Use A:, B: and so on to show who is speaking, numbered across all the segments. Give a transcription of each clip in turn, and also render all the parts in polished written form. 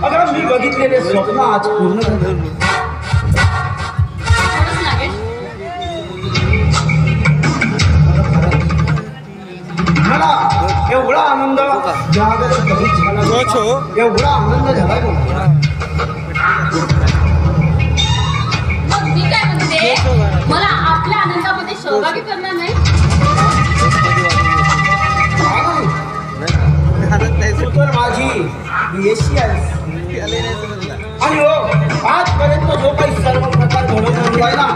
A: अगं मी बघितलेले स्वप्न आज पूर्ण झालं. मला एवढा आनंद जगात कधीच झाला नाही. एवढा आनंद झालाय बघ.
B: मग मी काय म्हणते, मला आपल्या आनंदामध्ये सहभागी करणार नाही?
A: तू तर माझी यशी आहेस. आणि हो आजपर्यंत जो काही सर्व प्रकार घडवून आणलाय ना,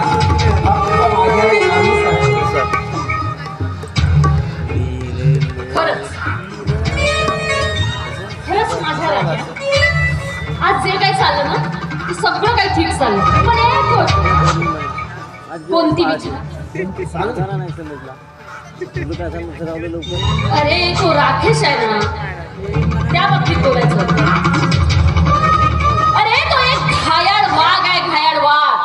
B: खरंच खरंच माझ्या राजा, आज जे काही चाललं ना ते सगळं काही ठीक चाललं. पण एक गोष्ट, कोणती विचार? अरे तो राकेश आहे ना, त्या बाबतीत बोलायचं होतं. अरे तो एक घायाळ वाघ आहे, घायाळ वाघ.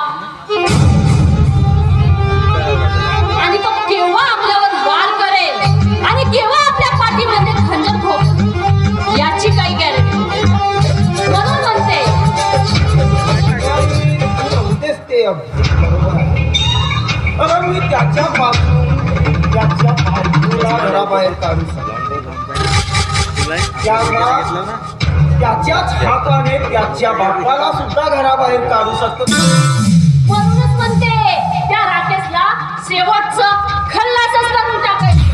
B: आणि तो केव्हा आपल्यावर वार करेल आणि केव्हा आपल्या पाठीमध्ये खंजर ठोकेल याची काही गॅरंटी. म्हणून म्हणते
A: ते बरोबर आहे. अगं मी त्याच्यापासून त्याच्या बायकोला घराबाहेर काढू शकतो. त्याच्याच हाताने त्याच्या बापाला सुद्धा घराबाहेर काढू शकतो.
B: म्हणूनच म्हणते त्या राकेशला शेवटचं खल्लासच करून टाकायचं.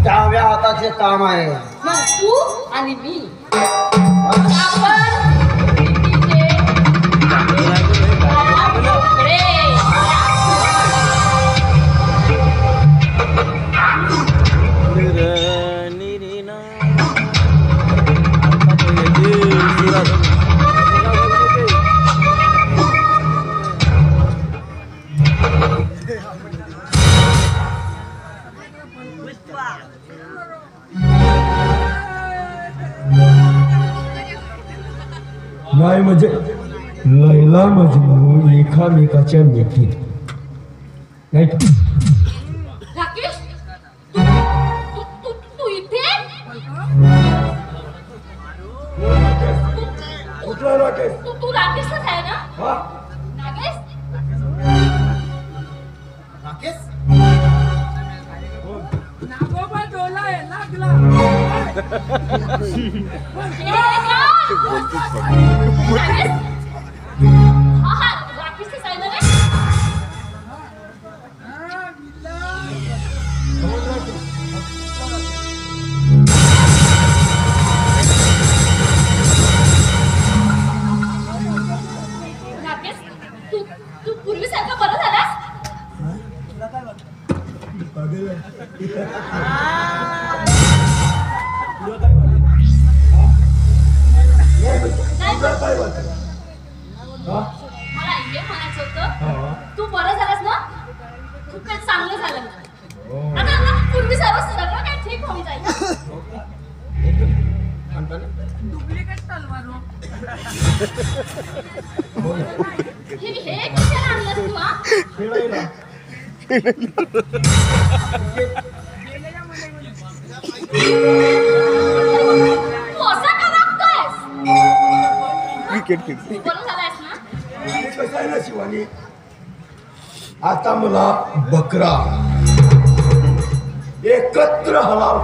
A: डाव्या हाताचे काम आहे.
B: मग तू आणि मी आपण
A: नाही म्हणजे लैला मजनू एकामेकाच्या मिठीत नाही का?
B: राकेश, तू इथे?
A: कुठला राकेश?
B: तू राकेशच आहे ना?
A: हा?
B: राकेश?
A: राकेश?
C: नागोबा डोलाय लागला.
B: राकेश? हा राकेशच आहे ना रे? राकेश, तू पूर्वीसारखा बरं झालास? मला हे म्हणायचं होतं, तू बरं झालास ना? खूप काही चांगलं झालं ना. आता पूर्वी सगळं काही ठीक होऊन जाईल.
C: डुप्लिकेट तलवार हो.
B: हे कशाला आणलंस तू? हा? तू असा का वागतोयस? तू बरं झालायस ना?
A: कसं आहे ना शिवानी, आता मला बकरा एकत्र हलाव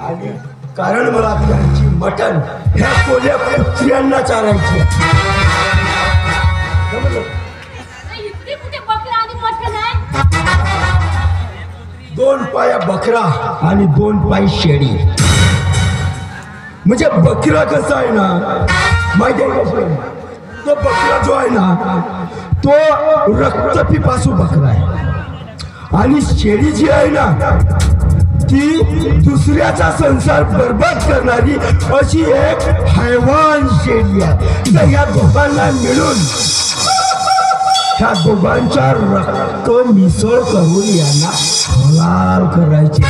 A: आणि कारण मला त्यांची मटण ह्या कोल्या कुत्र्यांना चारायची.
B: इतके कुठे बकरा आणि मटण आहे?
A: 2 पाया बकरा आणि 2 पाय शेळी. म्हणजे बकरा कसा आहे ना माहिती आहे का? तो बकरा जो आहे ना तो रक्तपिपासू बकरा आहे आणि शेळी जी आहे ना ती दुसऱ्याचा संसार बर्बाद करणारी अशी एक हैवान शेळी आहे. तर या दोघांना मिळून ह्या दोघांच्या रक्त मिसळ करून यांना हलाल करायचे.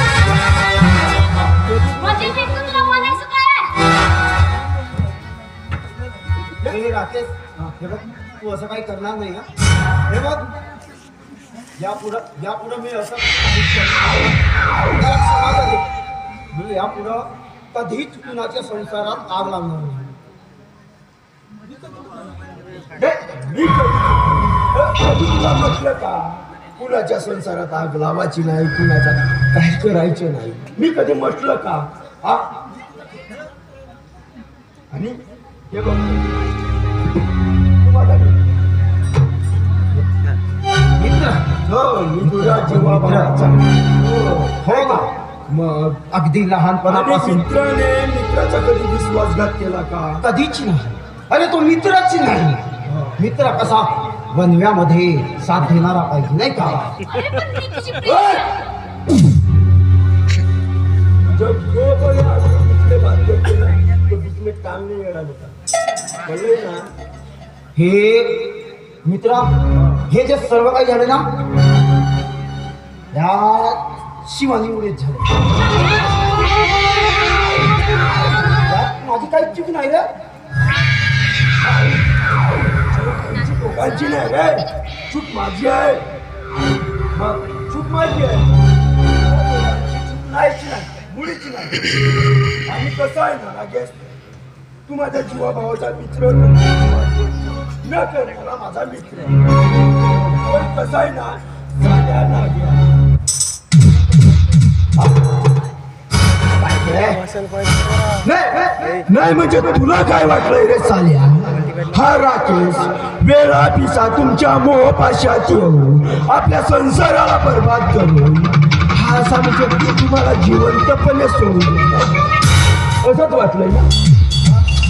B: म्हणजे ते तुला म्हणायचं काय?
A: राकेश, हे बघ, तू असं काही करणार नाही ना. हे बघ, यापुढं मी असं यापुढं कधीच कुणाच्या संसारात आग लावणार नाही. मी कधी तुला म्हटलं का कुणाच्या संसारात आग लावायची नाही, कुणाच्या काय करायचं नाही? मी कधी म्हटलं का? हा? आणि हे बघ तुम्हाला मित्र, हो मी तुझा जीवाभावाचा. हो का? मग अगदी लहानपणापासून मित्राचा कधी विश्वासघात केला का? कधीच नाही. अरे तो मित्रच नाही. मित्र कसा वनव्यामध्ये साथ देणारा पाहिजे नाही का?
B: अरे पण मी तुझी प्रिय.
A: जब जो कोई आदमी पिछले बात करते ना तो बीच में टांग नहीं अड़ा देता. कळलंय ना? हे मित्रा, हे जे सर्व काही झाले ना या शिवानीमुळेच झाले. यात माझी काही चूक नाही रे. लोकांची नाही रे, चूक माझी आहे. मग चूक माझी आहे, नाहीच नाही, मुळीच नाही. आणि कसं आहे ना नागेश, तू माझ्या जीवाभावाचा मित्र न करणारा माझा मित्र. पण कसं आहे ना साध्या नाग्या नाही म्हणजे तुला काय वाटलंय रे साल्या? हा राकेश वेळा पिसा तुमच्या मोहपाशात येऊन आपल्या संसाराला बर्बाद करून हा असा म्हणजे तुम्हाला जिवंतपणे सोडून असंच वाटलंय ना?